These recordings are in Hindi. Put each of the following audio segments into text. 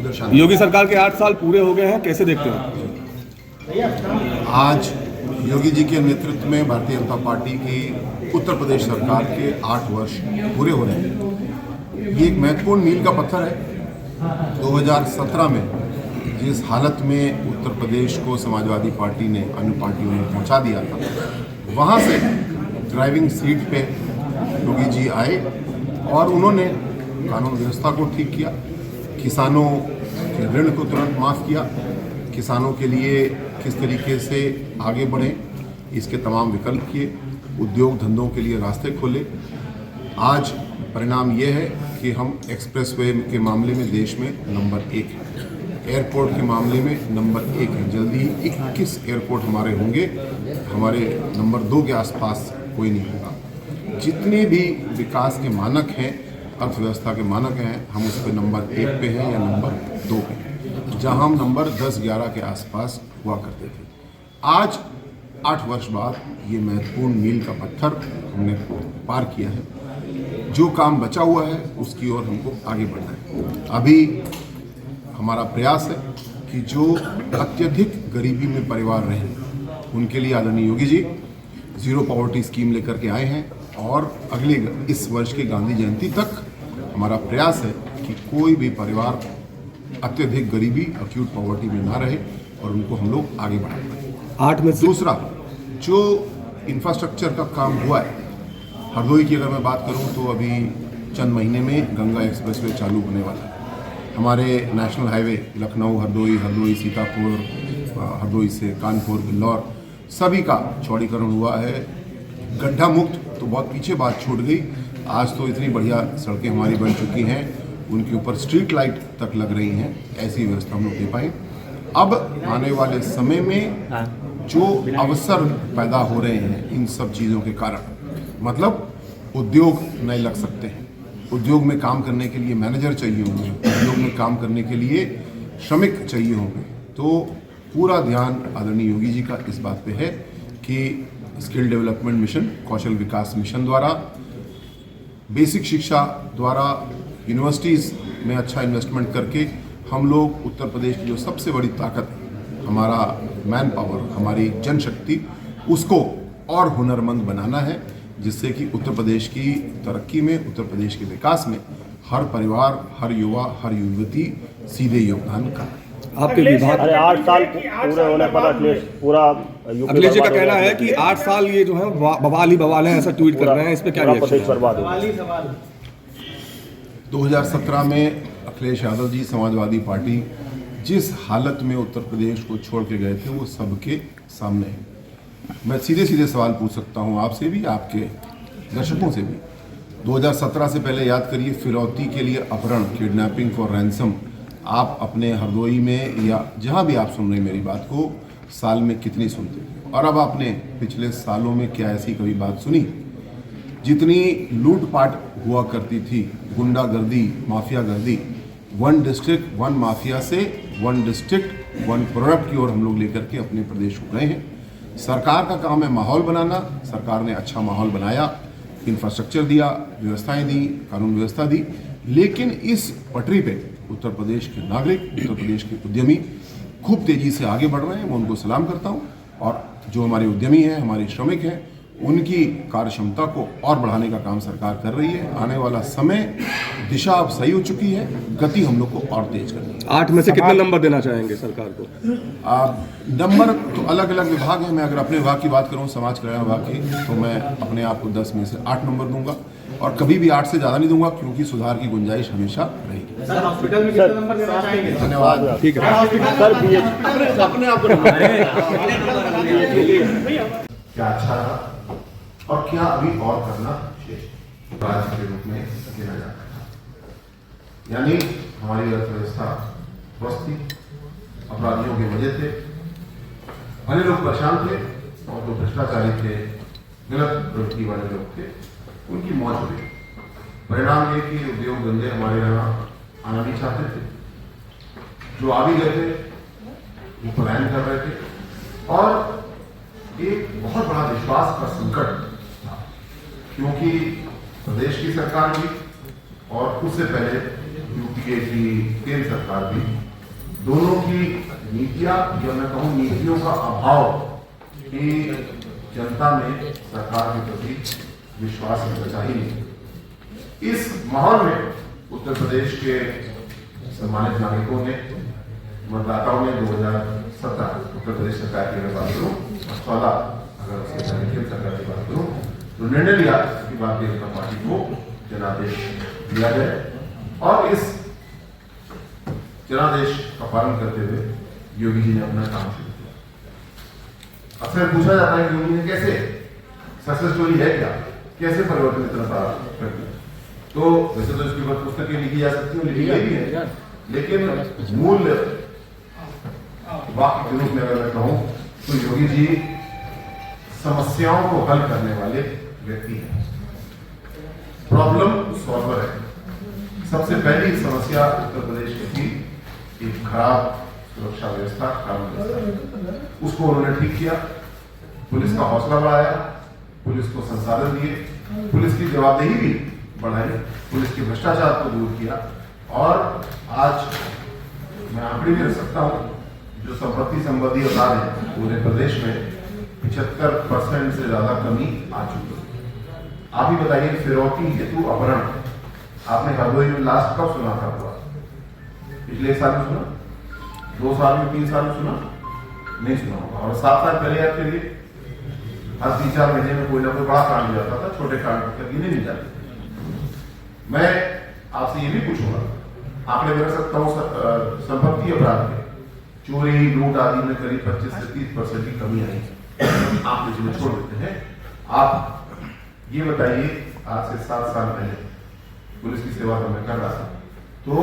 उधर शांति। योगी सरकार के 8 साल पूरे हो गए हैं, कैसे देखते हैं? आज योगी जी के नेतृत्व में भारतीय जनता पार्टी की उत्तर प्रदेश सरकार के 8 वर्ष पूरे हो रहे हैं। ये एक महत्वपूर्ण मील का पत्थर है। 2017 में जिस हालत में उत्तर प्रदेश को समाजवादी पार्टी ने अन्य पार्टियों ने पहुंचा दिया था, वहां से ड्राइविंग सीट पे योगी जी आए और उन्होंने कानून व्यवस्था को ठीक किया, किसानों के ऋण को तुरंत माफ़ किया, किसानों के लिए किस तरीके से आगे बढ़े इसके तमाम विकल्प किए, उद्योग धंधों के लिए रास्ते खोले। आज परिणाम ये है कि हम एक्सप्रेसवे के मामले में देश में नंबर 1 हैं, एयरपोर्ट के मामले में नंबर 1 है। जल्दी ही 21 एयरपोर्ट हमारे होंगे, हमारे नंबर 2 के आसपास कोई नहीं होगा। जितने भी विकास के मानक हैं, अर्थव्यवस्था के मानक हैं, हम उस पर नंबर 1 पे हैं या नंबर 2 पे हैं, जहां हम नंबर 10-11 के आसपास हुआ करते थे। आज 8 वर्ष बाद ये महत्वपूर्ण मील का पत्थर हमने पार किया है। जो काम बचा हुआ है उसकी ओर हमको आगे बढ़ना है। अभी हमारा प्रयास है कि जो अत्यधिक गरीबी में परिवार रहे उनके लिए आदरणीय Yogi ji zero poverty scheme लेकर के आए हैं और अगले इस वर्ष की गांधी जयंती तक हमारा प्रयास है कि कोई भी परिवार अत्यधिक गरीबी अक्यूट पॉवर्टी में ना रहे और उनको हम लोग आगे बढ़ाएं। 8 में से दूसरा, जो इंफ्रास्ट्रक्चर का काम हुआ है, हरदोई की अगर मैं बात करूं तो अभी चंद महीने में गंगा एक्सप्रेसवे चालू होने वाला है। हमारे नेशनल हाईवे लखनऊ हरदोई, हरदोई सीतापुर, हरदोई से कानपुर, बिल्लौर सभी का चौड़ीकरण हुआ है। गड्ढा मुक्त तो बहुत पीछे बात छूट गई, आज तो इतनी बढ़िया सड़कें हमारी बन चुकी हैं, उनके ऊपर स्ट्रीट लाइट तक लग रही हैं। ऐसी व्यवस्था हम लोग दे पाए। अब आने वाले समय में जो अवसर पैदा हो रहे हैं इन सब चीज़ों के कारण, मतलब उद्योग नए लग सकते हैं, उद्योग में काम करने के लिए मैनेजर चाहिए होंगे, उद्योग में काम करने के लिए श्रमिक चाहिए होंगे, तो पूरा ध्यान आदरणीय योगी जी का इस बात पे है कि स्किल डेवलपमेंट मिशन, कौशल विकास मिशन द्वारा, बेसिक शिक्षा द्वारा, यूनिवर्सिटीज़ में अच्छा इन्वेस्टमेंट करके हम लोग उत्तर प्रदेश की जो सबसे बड़ी ताकत है, हमारा मैन पावर, हमारी जनशक्ति, उसको और हुनरमंद बनाना है, जिससे कि उत्तर प्रदेश की तरक्की में, उत्तर प्रदेश के विकास में हर परिवार, हर युवा, हर युवती सीधे योगदान कर। आपके विभाग 8 साल पूरे होने पर अखिलेश जी का कहना है कि 8 साल ये जो है बवाल ही बवाल है, ऐसा ट्वीट कर रहे हैं, इस पे क्या रिएक्शन है? 2017 में अखिलेश यादव जी समाजवादी पार्टी जिस हालत में उत्तर प्रदेश को छोड़ के गए थे वो सबके सामने है। मैं सीधे सीधे सवाल पूछ सकता हूं आपसे भी, आपके दर्शकों से भी। 2017 से पहले याद करिए, फिरौती के लिए अपहरण, किडनैपिंग फॉर रैंसम, आप अपने हरदोई में या जहां भी आप सुन रहे हैं मेरी बात को, साल में कितनी सुनते थे? और अब आपने पिछले सालों में क्या ऐसी कभी बात सुनी? जितनी लूटपाट हुआ करती थी, गुंडागर्दी, माफियागर्दी, 1 डिस्ट्रिक्ट 1 माफिया से 1 डिस्ट्रिक्ट 1 प्रोडक्ट की ओर हम लोग लेकर के अपने प्रदेश को गए हैं। सरकार का काम है माहौल बनाना, सरकार ने अच्छा माहौल बनाया, इंफ्रास्ट्रक्चर दिया, व्यवस्थाएं दी, कानून व्यवस्था दी, लेकिन इस पटरी पे उत्तर प्रदेश के नागरिक, उत्तर प्रदेश के उद्यमी खूब तेजी से आगे बढ़ रहे हैं। मैं उनको सलाम करता हूं और जो हमारे उद्यमी हैं, हमारे श्रमिक हैं, उनकी कार्य क्षमता को और बढ़ाने का काम सरकार कर रही है। आने वाला समय, दिशा अब सही हो चुकी है, गति हम लोग को और तेज करनी है। 8 में से कितने नंबर देना चाहेंगे सरकार को? नंबर तो अलग अलग विभाग हैं। मैं अगर अपने विभाग की बात करूं, समाज कल्याण विभाग की, तो मैं अपने आप को 10 में से 8 नंबर दूंगा और कभी भी 8 से ज़्यादा नहीं दूंगा, क्योंकि सुधार की गुंजाइश हमेशा रहेगी। धन्यवाद। ठीक है क्या अच्छा रहा और क्या अभी और करना शेष राज्य के रूप में गिना जाता है। यानी हमारी अर्थव्यवस्था स्वस्थ थी, अपराधियों के वजह थे, भले लोग परेशान थे और जो भ्रष्टाचारी थे, गलत प्रवृत्ति वाले लोग थे, उनकी मौत हुई। परिणाम ये कि उद्योग धंधे हमारे यहाँ आना नहीं चाहते थे, जो आ भी गए थे वो पलायन कर रहे थे और एक बहुत बड़ा विश्वास का संकट था, क्योंकि प्रदेश की सरकार भी और उससे पहले यूपीए की केंद्र सरकार भी, दोनों की नीतियां या मैं कहूँ नीतियों का अभाव की जनता में सरकार के प्रति विश्वास बचा ही नहीं। इस माहौल में उत्तर प्रदेश के सम्मानित नागरिकों ने, मतदाताओं ने 2017 उत्तर प्रदेश सरकार की अगर बात करूँ, 16 अगर उसके केंद्र सरकार की बात करूँ, तो निर्णय लिया कि भारतीय जनता पार्टी को जनादेश दिया जाए और इस जनादेश का पालन करते हुए योगी जी ने अपना काम शुरू किया। अक्सर पूछा जाता है कि योगी ने कैसे, सक्सेस स्टोरी है क्या, कैसे परिवर्तन इतना बड़ा कर दिया? तो वैसे तो इसके ऊपर पुस्तकें लिखी जा सकती हैं, लिखी गई भी है, लेकिन मूल वाक्य के रूप में अगर मैं कहूं तो योगी जी समस्याओं को हल करने वाले व्यक्ति हैं, प्रॉब्लम सॉल्वर है। सबसे पहली समस्या उत्तर प्रदेश की थी एक खराब सुरक्षा व्यवस्था, कानून व्यवस्था, उसको उन्होंने ठीक किया, पुलिस का हौसला बढ़ाया, पुलिस को संसाधन दिए, पुलिस की जवाबदेही भी बढ़ाई, पुलिस के भ्रष्टाचार को दूर किया और आज मैं आंकड़े भी रख सकता हूं, जो संपत्ति संबंधी अपराध है पूरे प्रदेश में 75% से ज्यादा कमी आ चुकी है। आप ही बताइए, फिरौती हेतु अपहरण आपने हरदोई में लास्ट कब सुना था? हुआ पिछले 1 साल में सुना, 2 साल में, 3 साल में सुना नहीं सुना होगा। और 7 साल पहले याद करिए, हर 3-4 महीने में कोई ना कोई बड़ा कांड हो जाता था, छोटे कांड तक गिने नहीं जाते। मैं आपसे ये भी पूछूंगा, आंकड़े में रख सकता हूँ, संपत्ति अपराध के चोरी, लूट आदि में करीब 25 से 30% की कमी आई। आप इसमें छोड़ देते हैं। आप ये बताइए, आज से 7 साल पहले पुलिस की सेवा तो मैं कर रहा था, तो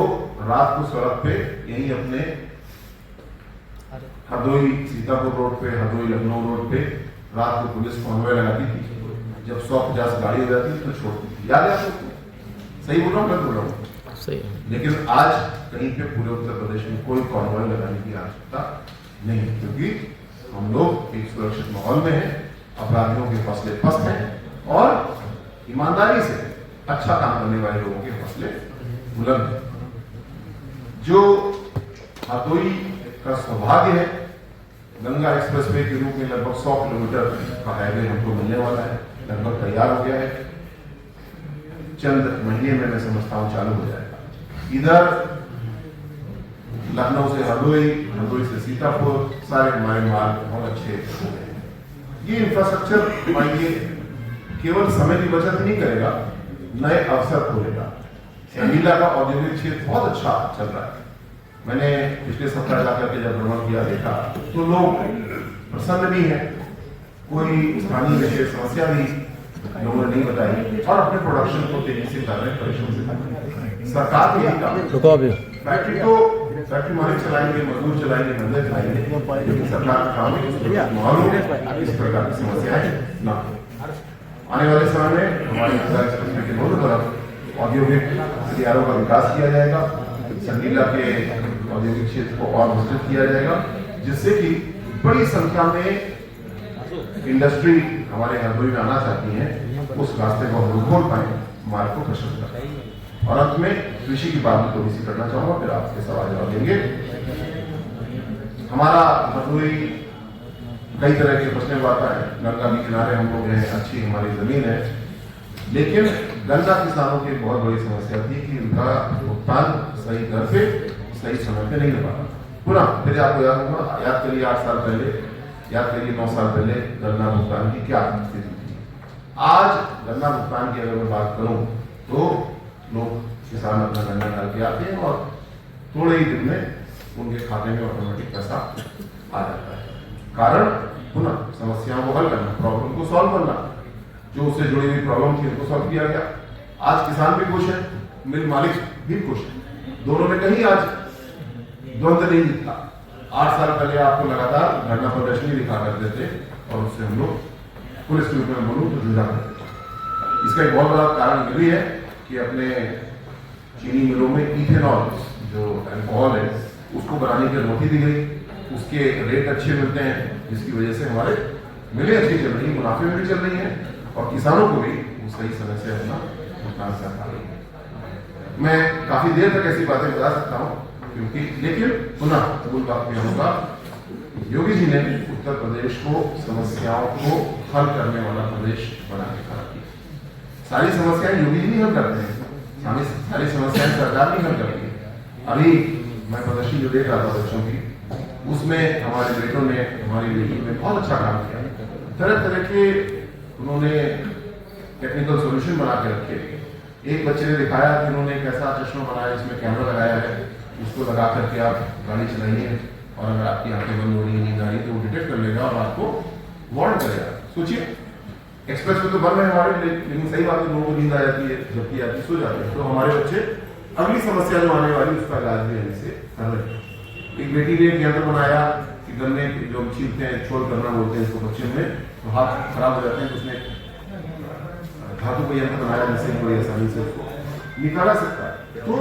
रात को सड़क पे यही अपने हरदोई सीतापुर रोड पे, हरदोई लखनऊ रोड पे रात को पुलिस कॉन्वॉय लगाती थी। जब 150 गाड़ी हो जाती थी तो छोड़ती थी। याद है आपको? सही बोल रहा हूँ, गलत बोल रहा हूँ? सही। लेकिन आज कहीं पे पूरे उत्तर प्रदेश में कोई कॉन्वॉय लगाने की आवश्यकता नहीं है, क्योंकि हम लोग एक सुरक्षित माहौल में हैं, अपराधियों के हौसले पस्त हैं और ईमानदारी से अच्छा काम करने वाले लोगों के हौसले बुलंद हैं। जो हरदोई का सौभाग्य है, गंगा एक्सप्रेसवे के रूप में लगभग 100 किलोमीटर का हाईवे हमको मिलने वाला है, लगभग तैयार हो गया है, चंद महीने में मैं समझता हूं चालू हो जाएगा। इधर लखनऊ से हरदोई, हरदोई से सीतापुर, सारे हमारे मार्ग बहुत अच्छे हो गए हैं। ये इंफ्रास्ट्रक्चर मानिए केवल समय की बचत नहीं करेगा, नए अवसर खोलेगा। संगीला का औद्योगिक क्षेत्र बहुत अच्छा चल रहा है। मैंने पिछले सप्ताह जाकर के जब भ्रमण किया, देखा तो लोग प्रसन्न भी हैं, कोई स्थानीय विशेष समस्या भी लोगों ने नहीं बताई और अपने प्रोडक्शन को तेजी से कर रहे हैं, परिश्रम से कर रहे हैं। सरकार भी फैक्ट्री मालिक चलाएंगे, मजदूर चलाएंगे, धंधे चलाएंगे, लेकिन सरकार का काम है इस प्रकार की समस्याएं ना। आने वाले समय में हमारे एक्सप्रेसवे के दोनों तरफ औद्योगिक हथियारों का विकास किया जाएगा, संगीला के औद्योगिक क्षेत्र को और विस्तृत किया जाएगा, जिससे कि बड़ी संख्या में इंडस्ट्री हमारे हरदोई में आना चाहती है, उस रास्ते को हम खोल पाए, मार्ग को प्रशस्त कर पाए। और अंत में कृषि की बात भी थोड़ी सी करना चाहूंगा, फिर आपके सवाल जवाब देंगे। हमारा हरदोई कई तरह के प्रश्न आता है, गंगा के किनारे हम लोग हैं, अच्छी हमारी जमीन है, लेकिन गन्ना किसानों की बहुत बड़ी समस्या थी कि उनका भुगतान सही दर पे, सही समय पे नहीं हो पाता। पुनः फिर आपको याद होगा, याद करिए 8 साल पहले, याद करिए 9 साल पहले गन्ना भुगतान की क्या स्थिति थी। आज गन्ना भुगतान की अगर मैं बात करूं तो लोग, किसान अपना गन्ना डाल के आते हैं और थोड़े ही दिन में उनके खाते में ऑटोमेटिक पैसा आ जाता है। कारण पुनः समस्याओं को हल करना, प्रॉब्लम को सॉल्व करना, जो उससे जुड़ी हुई प्रॉब्लम थी उनको सॉल्व किया गया। आज किसान भी खुश है, मिल मालिक भी खुश है, दोनों में कहीं आज द्वंद्व नहीं दिखता। 8 साल पहले आपको लगातार धरना प्रदर्शनी दिखा करते थे और उससे हम लोग पुलिस के रूप में बोलूं तो जुड़ा करते थे। इसका एक बहुत बड़ा कारण ये भी है कि अपने चीनी मिलों में इथेनॉल जो अल्कोहल है उसको बनाने की अनुमति दी गई, उसके रेट अच्छे मिलते हैं, जिसकी वजह से हमारे मिलें अच्छी चल रही है, मुनाफे में भी चल रही है और किसानों को भी सही समय से अपना भुगतान कर पा रही है। मैं काफी देर तक ऐसी बातें बता सकता हूँ, क्योंकि लेकिन पुनः मूल बात में होगा, योगी जी ने उत्तर प्रदेश को समस्याओं को हल करने वाला प्रदेश बना के खड़ा किया। सारी समस्याएं योगी जी नहीं हल करते हैं, सारी समस्याएं सरकार नहीं हल करती है। अभी मैं प्रदर्शनी जो देख रहा था बच्चों की, उसमें हमारे बेटों ने, हमारी बेटियों ने बहुत अच्छा काम किया। तरह तरह के उन्होंने टेक्निकल सॉल्यूशन बना के रखे। एक बच्चे ने दिखाया कि उन्होंने एक ऐसा चश्मा बनाया जिसमें कैमरा लगाया है, उसको लगा करके आप गाड़ी चलाइए और अगर आपकी आंखें बंद हो रही है नींद आ रही है तो वो डिटेक्ट कर लेगा और आपको वार्न करेगा। सोचिए, एक्सप्रेस में तो बन रहे हैं हमारे, लेकिन सही बात है लोगों को नींद आ जाती है, झपकी आती है, सो जाते हैं। तो हमारे बच्चे अगली समस्या जो आने वाली उसका इलाज भी यहीं से कर रहे हैं। एक बेटी ने एक यंत्र बनाया कि गन्ने जो छीलते हैं, छोड़ करना बोलते हैं इसको पश्चिम में, तो हाथ खराब हो जाते हैं, तो उसने धातु का यंत्र बनाया जिससे बड़ी आसानी से उसको निकाला सकता है। तो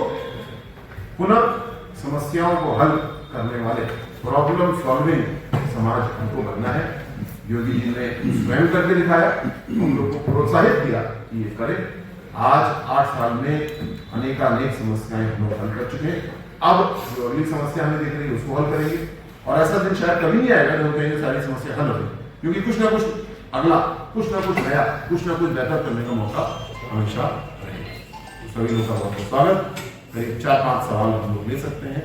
पुनः समस्याओं को हल करने वाले, प्रॉब्लम सॉल्विंग समाज हमको बनना है। योगी जी ने स्वयं करके दिखाया, हम लोग को प्रोत्साहित किया कि ये करें। आज 8 साल में अनेकानेक समस्याएं हम लोग हल कर चुके हैं। अब जो अगली समस्या हमें दिख रही है उसको हल करेंगे, और ऐसा दिन शायद कभी नहीं आएगा जब कहेंगे सारी समस्या हल हो, क्योंकि कुछ ना कुछ अगला, कुछ ना कुछ नया, कुछ ना कुछ बेहतर करने का मौका हमेशा रहेगा। सभी लोगों का बहुत बहुत स्वागत। करीब 4-5 सवाल हम लोग ले सकते हैं।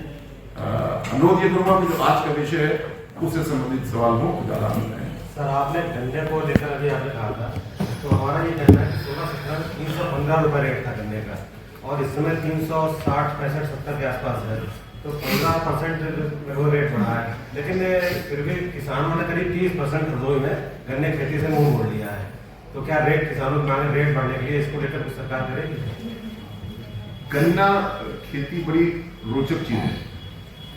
अनुरोध ये करूंगा कि जो आज का विषय है उससे संबंधित सवाल हो ज्यादा है। सर, आपने गन्ने को लेकर अभी आपने कहा था, तो हमारा ये गन्ना 16-17 315 रुपये रेट था गन्ने का, और इस समय 360-65-70 के आसपास है, तो 15% वो रेट बढ़ा है। लेकिन फिर भी किसानों ने करीब 30% हरदोई में गन्ने खेती से मुंह मोड़ लिया है। तो क्या रेट किसानों की मांग रेट बढ़ने के लिए इसको लेकर कुछ सरकार करेगी? गन्ना खेती बड़ी रोचक चीज है।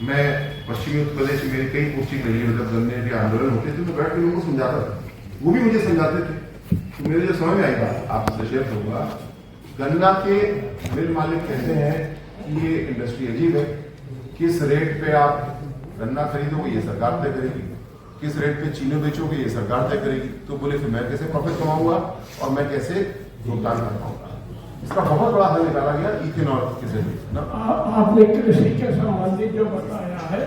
मैं पश्चिमी उत्तर प्रदेश में मेरी कई पोस्टिंग रही है, जब गन्ने के आंदोलन होते थे तो बैठ के लोगों को समझाता था, वो भी मुझे समझाते थे। तो मेरे जो समझ में आई बात आपसे शेयर करूंगा। गन्ना के मिल मालिक कहते हैं कि ये इंडस्ट्री अजीब है, किस रेट पे आप गन्ना खरीदोगे ये सरकार तय करेगी, किस रेट पे चीनी बेचोगे ये सरकार तय करेगी। तो बोले फिर मैं कैसे प्रॉफिट कमाऊंगा और मैं कैसे भुगतान कर पाऊंगा। इसका बहुत बड़ा हल निकाला गया इथेनॉल के जरिए। आपने कृषि के संबंधित जो बताया है,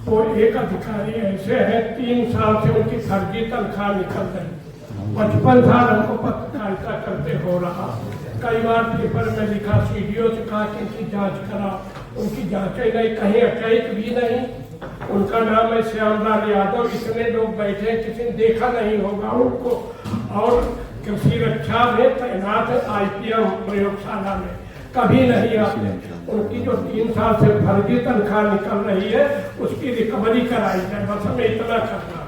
वो एक अधिकारी ऐसे है 3 साल से उनकी फर्जी तनख्वाह निकल रही, 55 साल हमको पत्रकारिता करते हो रहा। कई बार पेपर में लिखा, सीडीओ से कहा कि इनकी जांच करा, उनकी जांचें नहीं, कहीं अटैक भी नहीं। उनका नाम है श्यामलाल यादव। इतने लोग बैठे, किसी ने देखा नहीं होगा उनको, और कृषि रक्षा में तैनात है IPM प्रयोगशाला में, कभी नहीं आते। उनकी जो 3 साल से फर्जी तनख्वाह निकल रही है उसकी रिकवरी कराई जाए, बस हमें इतना करना।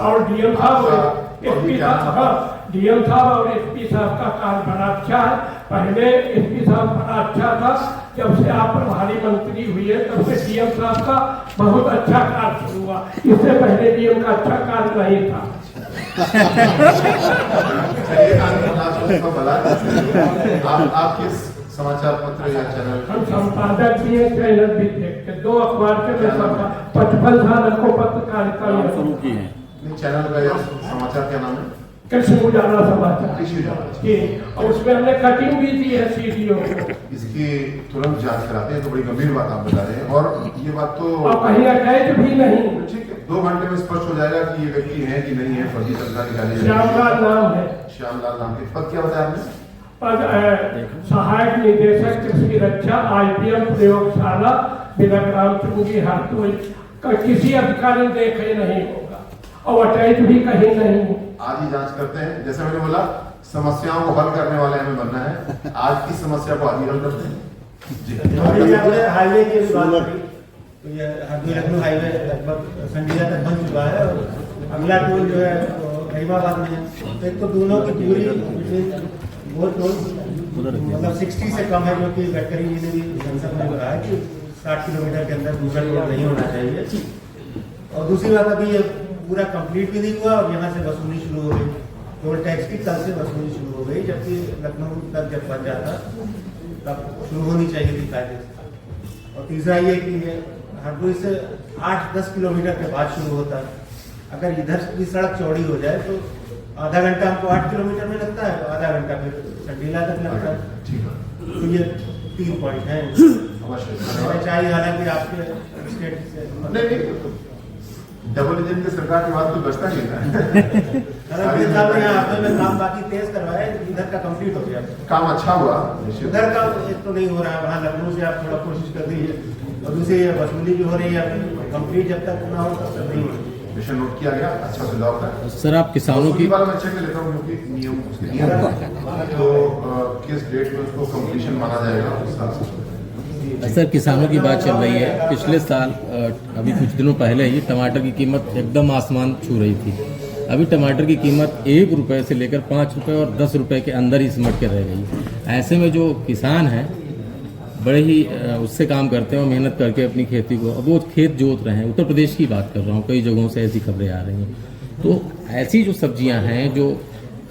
और डीएम साहब और एसपी साहब का कार्य बड़ा अच्छा है। पहले एसपी साहब बड़ा अच्छा था, जब से आप प्रभारी मंत्री हुए तब से डीएम साहब का बहुत अच्छा कार्य शुरू हुआ। इससे पहले डीएम का अच्छा कार्य नहीं था। आप किस समाचार पत्र या चैनल? हम संपादक भी हैं, चैनल भी देखते, 2 अखबार के में 55 साल को पत्रकारिता शुरू की है। चैनल का समाचार क्या नाम है? कृषि उजाला समाचार। कृषि उजाला, और उसमें हमने कटिंग भी दी है सीडीओ को। इसकी तुरंत जांच कराते हैं। तो बड़ी गंभीर बात आप बता रहे हैं, और ये बात तो और कहीं अटैच भी नहीं। ठीक है, 2 घंटे में स्पष्ट हो जाएगा कि ये व्यक्ति है कि नहीं है। फर्जी तनख्वाह निकाली जाएगी। श्यामलाल नाम है। श्यामलाल नाम के पद क्या बताया आपने? पद सहायक निदेशक कृषि रक्षा IPM प्रयोगशाला बिलग्राम चुंगी हरदोई। किसी अधिकारी देखे नहीं होगा, और अटैच भी कहीं नहीं। आज ही जांच करते हैं। जैसे मैंने बोला, समस्याओं को हल करने वाले हमें बनना है। आज की समस्या को आज ही हल करते हैं जी। हाईवे की बात करी, तो ये हरदोई लखनऊ हाईवे लगभग संडीला तक बन चुका है, और अगला टोल जो है रहीमाबाद में है। तो एक तो दोनों की दूरी वो टोल मतलब 60 से कम है, जो कि गडकरी जी ने भी संसद में कहा है कि 60 किलोमीटर के अंदर दूसरा टोल नहीं होना चाहिए। और दूसरी बात, अभी ये पूरा कंप्लीट भी नहीं हुआ और यहाँ से वसूली शुरू हो गई। टोल टैक्स की कल से वसूली शुरू हो गई, जबकि लखनऊ तक जब बन जाता तब शुरू होनी चाहिए थी कायदे से। और तीसरा ये कि हरदोई से 8-10 किलोमीटर के बाद शुरू होता है। अगर इधर की सड़क चौड़ी हो जाए तो आधा घंटा हमको 8 किलोमीटर में लगता है, तो आधा घंटा फिर संडीला तक लगता है। तो ये 3 पॉइंट हैं। अवश्य हमें चाहिए हालांकि आपके स्टेट से नहीं डबल इंजन की सरकार के बाद तो बचता नहीं था। हालांकि साहब ने यहाँ हफ्ते में काम बाकी तेज करवाए, इधर का कंप्लीट हो गया। काम अच्छा हुआ निश्चित। उधर का एक तो नहीं हो रहा है, वहाँ लखनऊ से आप थोड़ा कोशिश कर दीजिए, और दूसरी वसूली भी हो रही है, कंप्लीट जब तक ना हो तब तक नहीं होगी। मिशन नोट किया गया, अच्छा सुझाव था। सर आप किसानों की वाला मैं चेक लेता हूँ क्योंकि नियम उसके दिया है। तो किस डेट में उसको कंप्लीशन माना जाएगा उस हिसाब से। सर किसानों की बात चल रही है। पिछले साल अभी कुछ दिनों पहले ही टमाटर की कीमत एकदम आसमान छू रही थी। अभी टमाटर की कीमत 1 रुपये से लेकर 5 रुपये और 10 रुपये के अंदर ही सिमट के रह गई। ऐसे में जो किसान हैं बड़े ही उससे काम करते हैं और मेहनत करके अपनी खेती को, अब वो खेत जोत रहे हैं। उत्तर प्रदेश की बात कर रहा हूँ, कई जगहों से ऐसी खबरें आ रही हैं। तो ऐसी जो सब्जियां हैं जो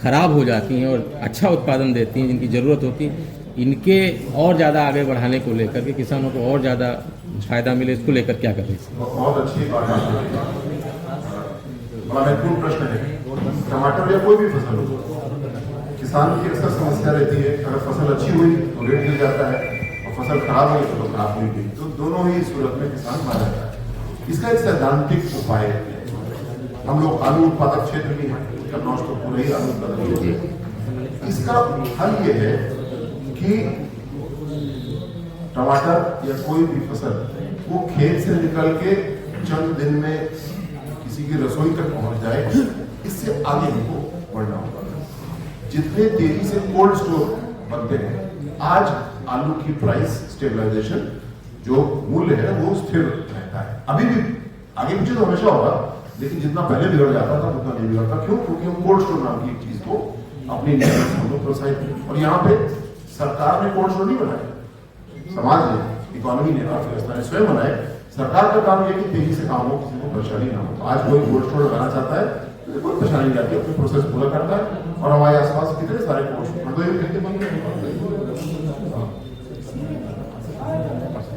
ख़राब हो जाती हैं और अच्छा उत्पादन देती हैं, जिनकी ज़रूरत होती है, इनके और ज़्यादा आगे बढ़ाने को लेकर के किसानों को और ज़्यादा फायदा मिले, इसको लेकर क्या कर रही है? बहुत अच्छी बात है। बड़ा महत्वपूर्ण प्रश्न है। टमाटर या कोई भी फसल हो, किसान की अक्सर समस्या रहती है, अगर फसल अच्छी हुई तो रेट मिल जाता है और फसल खराब हुई तो खराब हुई गई, तो दोनों ही सूरत में किसान मारा जाता है। इसका एक सैद्धांतिक उपाय है। हम लोग आलू उत्पादक क्षेत्र भी हैं, कन्नौज तो पूरे ही आलू उत्पादक है। इसका हल ये है कि टमाटर या कोई भी फसल वो खेत से निकल के चंद दिन में किसी की रसोई तक पहुंच जाए, इससे आगे हमको बढ़ना होगा। जितने तेजी से कोल्ड स्टोर बनते हैं, आज आलू की प्राइस स्टेबलाइजेशन जो मूल्य है वो स्थिर रहता है। अभी भी आगे पीछे तो हमेशा होगा, लेकिन जितना पहले बिगड़ जाता था उतना नहीं बिगड़ता। क्यों? क्योंकि हम कोल्ड स्टोर नाम की एक चीज को अपनी हम लोग प्रोत्साहित, और यहाँ पे सरकार ने कोल्ड स्टोर नहीं बनाया, समाज ने, इकोनॉमी ने, अर्थव्यवस्था ने स्वयं बनाए। सरकार का काम यह कि तेजी से काम हो, किसी को परेशानी ना हो। आज कोई कोल्ड स्टोर लगाना चाहता है तो कोई परेशानी नहीं आती, अपनी प्रोसेस पूरा करता है। और हमारे आसपास कितने सारे कोल्ड स्टोर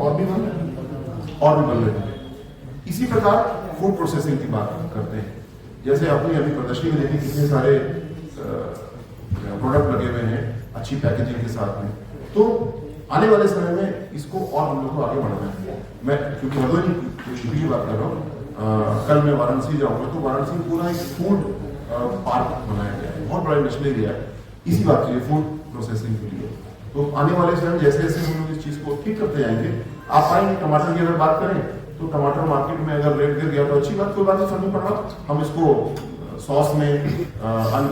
और भी बन रहे, और भी बन रहे हैं। इसी प्रकार फूड प्रोसेसिंग की बात करते हैं। जैसे अपनी अभी प्रदर्शनी में देखिए कितने सारे प्रोडक्ट लगे हुए हैं अच्छी पैकेजिंग के साथ में। तो आने वाले समय में इसको और हम लोग को आगे बढ़ाना है। मैं क्योंकि हरदोई की बात कर रहा हूँ, कल मैं वाराणसी जाऊंगा, तो वाराणसी में पूरा एक फूड पार्क बनाया गया है, बहुत बड़ा इंडस्ट्री एरिया है इसी बात के लिए, फूड प्रोसेसिंग के लिए। तो आने वाले समय जैसे जैसे हम लोग इस चीज को ठीक करते जाएंगे, आप आएंगे। टमाटर की अगर बात करें तो टमाटर मार्केट में अगर रेट गिर गया तो अच्छी बात, कोई बात नहीं, फर्क नहीं पड़ रहा। हम इसको सॉस में,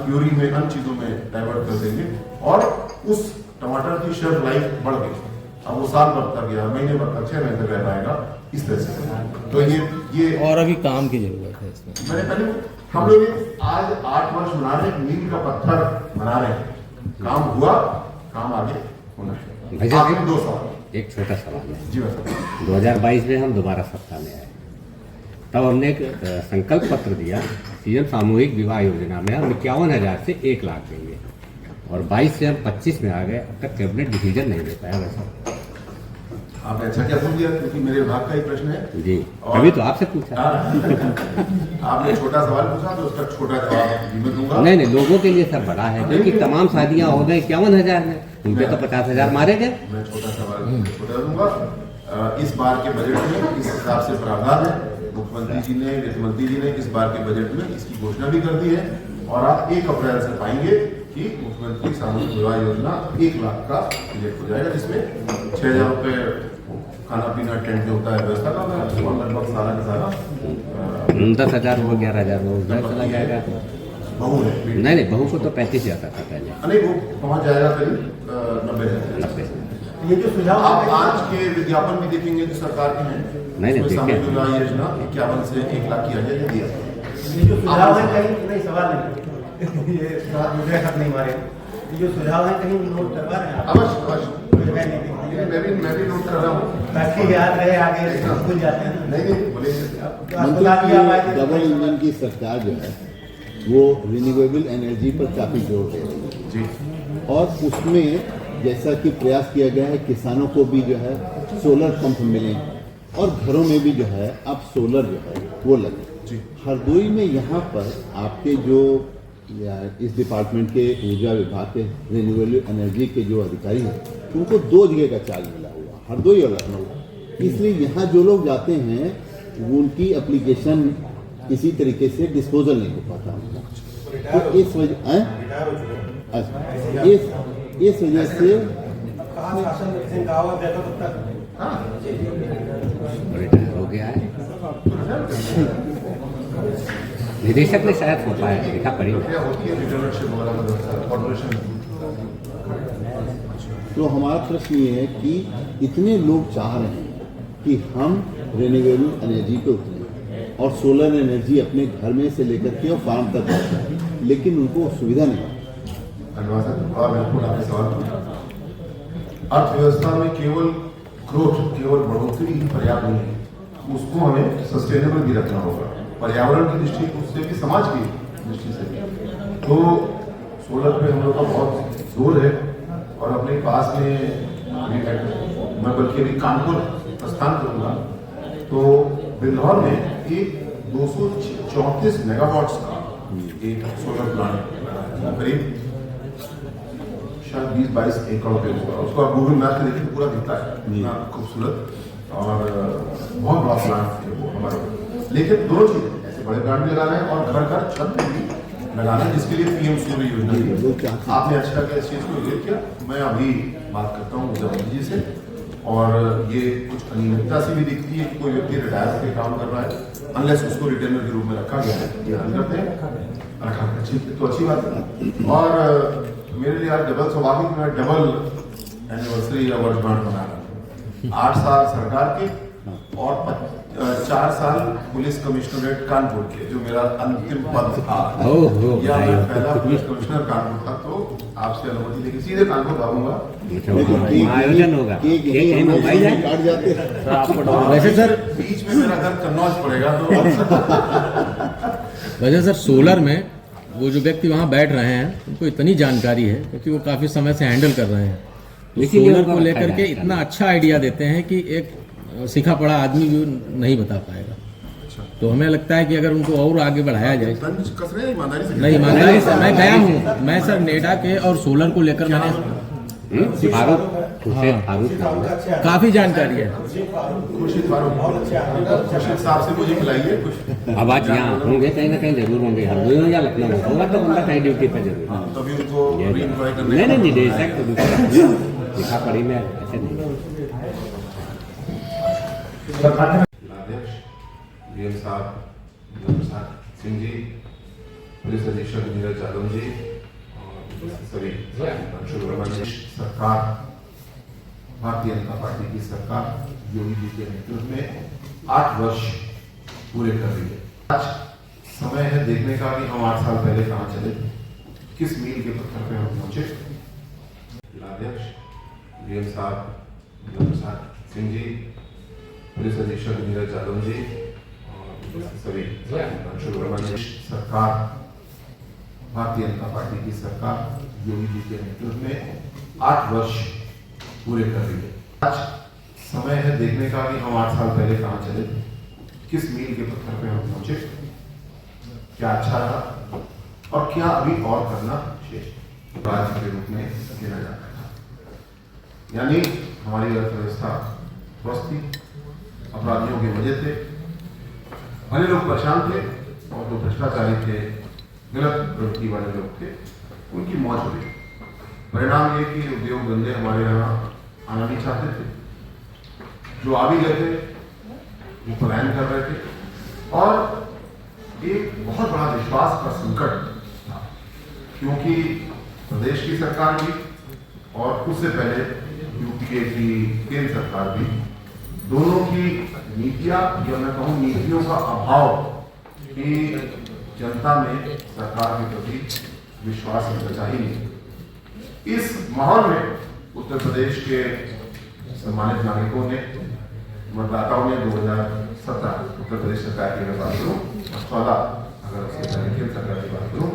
प्यूरी में, अन्य चीजों में डाइवर्ट कर देंगे और उस टमाटर की शेल्फ लाइफ बढ़ गई। अब वो साल भर तक या महीने भर तक, 6 महीने तक रह पाएगा इस तरह से। तो ये और अभी काम की जरूरत है इसमें। मैंने पहले हम लोग आज 8 वर्ष बना रहे, नींव का पत्थर बना रहे हैं। काम हुआ, काम आगे होना है। आगे 2 सवाल, एक छोटा सवाल है जी बस। 2022 में हम दोबारा सत्ता में आए, तब हमने एक संकल्प पत्र दिया, सीएम सामूहिक विवाह योजना में हम 51,000 से 1 लाख देंगे, और 22 से हम 25 में आ गए। अब तक कैबिनेट डिसीजन नहीं ले पाया। वैसा आपने अच्छा क्या पूछ दिया, क्योंकि मेरे विभाग का ही प्रश्न है जी, अभी तो आपसे पूछा। आपने छोटा सवाल पूछा तो उसका छोटा जवाब मैं दूंगा। नहीं, लोगों के लिए सर बड़ा है, क्योंकि तमाम शादियां हो गई 51,000 में, उनके तो 50,000 मारे गए। मैं छोटा सवाल छोटा दूंगा। इस बार के बजट में इस हिसाब से प्रावधान है। मुख्यमंत्री जी ने, वित्त मंत्री जी ने इस बार के बजट में इसकी घोषणा भी कर दी है, और आप 1 अप्रैल से पाएंगे कि मुख्यमंत्री सामूहिक विवाह योजना 1 लाख का बजट हो जाएगा, जिसमें 6,000 रुपये खाना पीना टेंट जो होता है व्यवस्था का, लगभग सारा का सारा 10,000 वो 11,000 वो उधर चला जाएगा। बहू है, नहीं, बहू को तो 35,000 था पहले। नहीं वो पहुंच जाएगा करीब 90,000। ये जो सुझाव आप आज के विज्ञापन भी देखेंगे जो सरकार के हैं, नहीं, उसमें सामूहिक देखें। विवाह योजना 51 से 1 लाख किया जाएगा, दिया। ये जो सुझाव है कहीं नहीं, सवाल नहीं, ये सवाल मुझे हक नहीं मारे। ये जो सुझाव है कहीं नोट करवा रहे हैं आप? अवश्य अवश्य, मैं भी नोट कर रहा हूँ ताकि याद रहे, आगे भूल जाते हैं। नहीं बोलेंगे। अस्पताल भी आप आए डबल इंजन की सरकार जो है वो रिन्यूएबल एनर्जी पर काफ़ी जोर दे रही है जी, और उसमें जैसा कि प्रयास किया गया है, किसानों को भी जो है सोलर पंप मिले और घरों में भी जो है अब सोलर जो है वो लगे। जी। हरदोई में यहाँ पर आपके जो या इस डिपार्टमेंट के ऊर्जा विभाग के रिन्यूएबल एनर्जी के जो अधिकारी हैं उनको 2 जगह का चार्ज मिला हुआ, हरदोई और लखनऊ। इसलिए यहाँ जो लोग जाते हैं उनकी एप्लीकेशन किसी तरीके से डिस्पोजल नहीं हो पाता उनका। तो इस वजह से रिटायर हो गया है। निदेशक ने शायद होता है, लिखा पड़ी है। तो हमारा प्रश्न ये है कि इतने लोग चाह रहे हैं कि हम रिन्यूएबल एनर्जी पे उतरें और सोलर एनर्जी अपने घर में से लेकर के और फार्म तक पहुंचाएं, लेकिन उनको सुविधा नहीं है। धन्यवाद सर। और बिल्कुल आपके सवाल अर्थव्यवस्था में केवल ग्रोथ, केवल बढ़ोतरी ही पर्याप्त नहीं है, उसको हमें सस्टेनेबल भी रखना होगा, पर्यावरण की दृष्टि से भी, समाज की दृष्टि से भी। तो सोलर पे हम लोग का बहुत जोर है और अपने पास में मैं बल्कि अभी कानपुर प्रस्थान करूंगा तो बिल्हौर में एक 234 मेगावाट्स का एक सोलर प्लांट करीब शायद 20-22 एकड़ पे हुआ। उसको आप गूगल मैप में देखिए, पूरा दिखता है, इतना खूबसूरत और बहुत बड़ा प्लांट है वो हमारा। लेकिन दोनों चीजें, ऐसे बड़े प्लांट भी लगाना है और घर घर छत में भी लगाना है, जिसके लिए पीएम सूर्य योजना दी। आपने अच्छा किया इस चीज को उल्लेख किया। मैं अभी बात करता हूँ जवान जी से, और ये कुछ अनियमितता से भी दिखती है कि कोई व्यक्ति रिटायर होकर काम कर रहा है, अनलेस उसको रिटेनर के रूप में रखा गया है, ये हम करते हैं, रखा गया, ठीक है, तो अच्छी बात है। और मेरे लिए आज डबल सौभाग्य, मैं डबल एनिवर्सरी या वर्षगांठ मना रहा हूँ। 8 साल सरकार के और 4 साल पुलिस कमिश्नरेट कानपुर के, जो मेरा अंतिम पद था, या मैं पहला पुलिस कमिश्नर कानपुर था। तो आपसे अनुमति लेके सीधे कानपुर भागूंगा। आयोजन होगा, काट जाते हैं। वैसे सर बीच में मेरा घर कन्नौज पड़ेगा तो वैसे सर सोलर में वो जो व्यक्ति वहाँ बैठ रहे हैं उनको इतनी जानकारी है, क्योंकि वो काफ़ी समय से हैंडल कर रहे हैं, तो सोलर को लेकर के इतना अच्छा आइडिया देते हैं कि एक सीखा पड़ा आदमी भी नहीं बता पाएगा। तो हमें लगता है कि अगर उनको और आगे बढ़ाया जाए। नहीं, ईमानदारी से मैं गया हूँ, मैं सर नेडा के और सोलर को लेकर मैंने काफी जानकारी है। खुर्शीद साहब से मुझे मिलाइए कुछ। अब आज यहाँ होंगे, कहीं ना कहीं जरूर होंगे, हरदोई या लखनऊ होगा तो बंदा कहीं ड्यूटी पे जरूर। तभी उनको नहीं निदेशक लिखा पढ़ी में ऐसे नहीं। अध्यक्ष डीएम साहब प्रसाद सिंह जी, पुलिस अधीक्षक नीरज यादव जी और सभी सरकार, भारतीय जनता पार्टी की सरकार योगी जी के नेतृत्व में 8 वर्ष पूरे कर रही है। आज समय है देखने का कि हम 8 साल पहले कहाँ चले, किस मील के पत्थर पे हम पहुंचे। अध्यक्ष डीएम साहब प्रसाद सिंह जी, पुलिस अधीक्षक नीरज यादव जी और सभी सरकार, भारतीय जनता पार्टी की सरकार योगी जी के नेतृत्व में 8 वर्ष पूरे कर रही है। आज समय है देखने का कि हम 8 साल पहले कहाँ चले, किस मील के पत्थर पे हम पहुंचे, क्या अच्छा रहा और क्या अभी और करना शेष राज्य के रूप में गिना जाता है। यानी हमारी अर्थव्यवस्था स्वस्थ थी, अपराधियों के वजह थे, भले लोग परेशान थे और जो भ्रष्टाचारी थे, गलत प्रवृत्ति वाले लोग थे, उनकी मौत हो गई। परिणाम ये कि उद्योग धंधे हमारे यहाँ आना नहीं चाहते थे, जो आ भी गए थे वो पलायन कर रहे थे, और एक बहुत बड़ा विश्वास का संकट था, क्योंकि प्रदेश की सरकार भी और उससे पहले यूपीए की केंद्र सरकार भी, दोनों की नीतियां या मैं कहूँ नीतियों का अभाव कि जनता में सरकार के प्रति विश्वास बचा ही नहीं। इस माहौल में उत्तर प्रदेश के सम्मानित नागरिकों ने, मतदाताओं ने 2017 उत्तर प्रदेश सरकार की अगर बात करूँ, 16 अगर उसके पहले केंद्र सरकार की बात करूँ,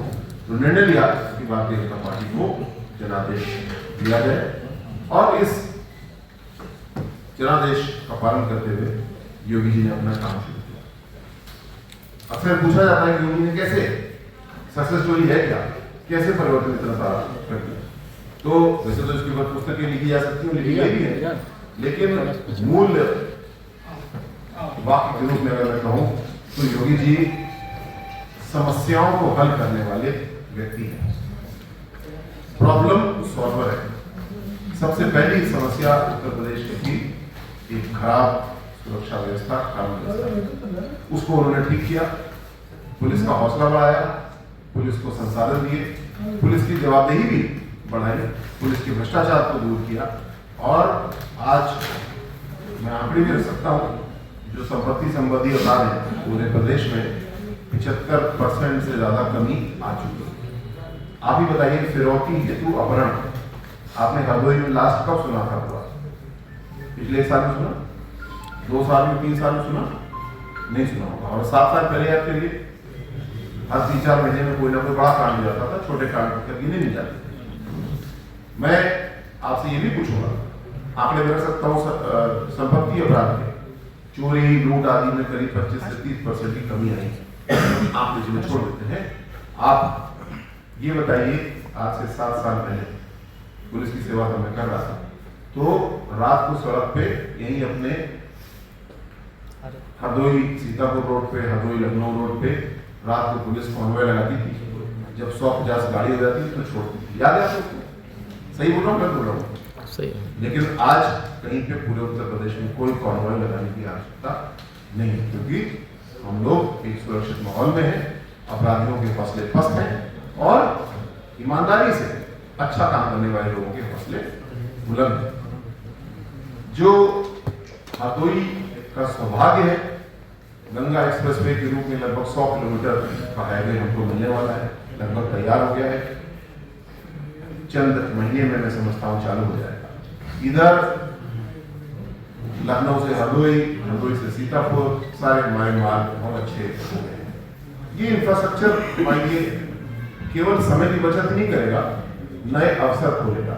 तो निर्णय लिया कि भारतीय जनता पार्टी को जनादेश दिया जाए, और इस जनादेश का पालन करते हुए योगी जी ने अपना काम शुरू किया। अक्सर पूछा जाता है कि योगी ने कैसे सक्सेस स्टोरी है क्या, कैसे परिवर्तन इतना सारा कर दिया। तो वैसे तो इसके ऊपर पुस्तकें लिखी जा सकती हैं, लिखी गई भी है, लेकिन मूल वाक्य के रूप में अगर मैं कहूँ तो योगी जी समस्याओं को हल करने वाले व्यक्ति हैं, प्रॉब्लम सॉल्वर है। सबसे पहली समस्या उत्तर प्रदेश की एक खराब सुरक्षा व्यवस्था, कानून व्यवस्था, उसको उन्होंने ठीक किया, पुलिस का हौसला बढ़ाया, पुलिस को संसाधन दिए, पुलिस की जवाबदेही भी बढ़ाई, पुलिस के भ्रष्टाचार को दूर किया। और आज मैं आंकड़े भी रख सकता हूँ, जो संपत्ति संबंधी अपराध है पूरे प्रदेश में 75% से ज्यादा कमी आ चुकी है। आप ही बताइए, फिरौती हेतु अपहरण आपने हरदोई में लास्ट कब सुना था? पूरा पिछले 1 साल में सुना, 2 साल में, 3 साल में सुना नहीं सुना होगा। और 7 साल पहले याद करिए, हर 3-4 महीने में कोई ना कोई बड़ा कांड हो जाता था, छोटे कांड करके नहीं जाते। मैं आपसे ये भी पूछूंगा, आंकड़े में रख सकता हूँ, संपत्ति अपराध के चोरी लूट आदि में करीब 25 से 30% की कमी आई। आप पिछले छोड़ देते हैं, आप ये बताइए, आज से 7 साल पहले पुलिस की सेवा तो मैं कर रहा था, तो रात को सड़क पे यही अपने हरदोई सीतापुर रोड पे, हरदोई लखनऊ रोड पे रात को पुलिस कॉन्वॉय लगाती थी। जब 150 गाड़ी हो जाती थी तो छोड़ती थी, याद है आपको? सही बोल रहा हूँ, मैं बोल रहा हूँ सही है। लेकिन आज कहीं पे पूरे उत्तर प्रदेश में कोई कॉन्वॉय लगाने की आवश्यकता नहीं है, क्योंकि हम लोग एक सुरक्षित माहौल में हैं, अपराधियों के हौसले पस्त हैं और ईमानदारी से अच्छा काम करने वाले लोगों के हौसले बुलंद हैं। जो हरदोई का सौभाग्य है, गंगा एक्सप्रेसवे के रूप में लगभग 100 किलोमीटर का हाईवे हमको मिलने वाला है, लगभग तैयार हो गया है, चंद महीने में मैं समझता हूँ चालू हो जाएगा। इधर लखनऊ से हरदोई, हरदोई से सीतापुर, सारे हमारे मार्ग बहुत अच्छे हो गए हैं। ये इंफ्रास्ट्रक्चर मानिए केवल समय की बचत नहीं करेगा, नए अवसर खोलेगा।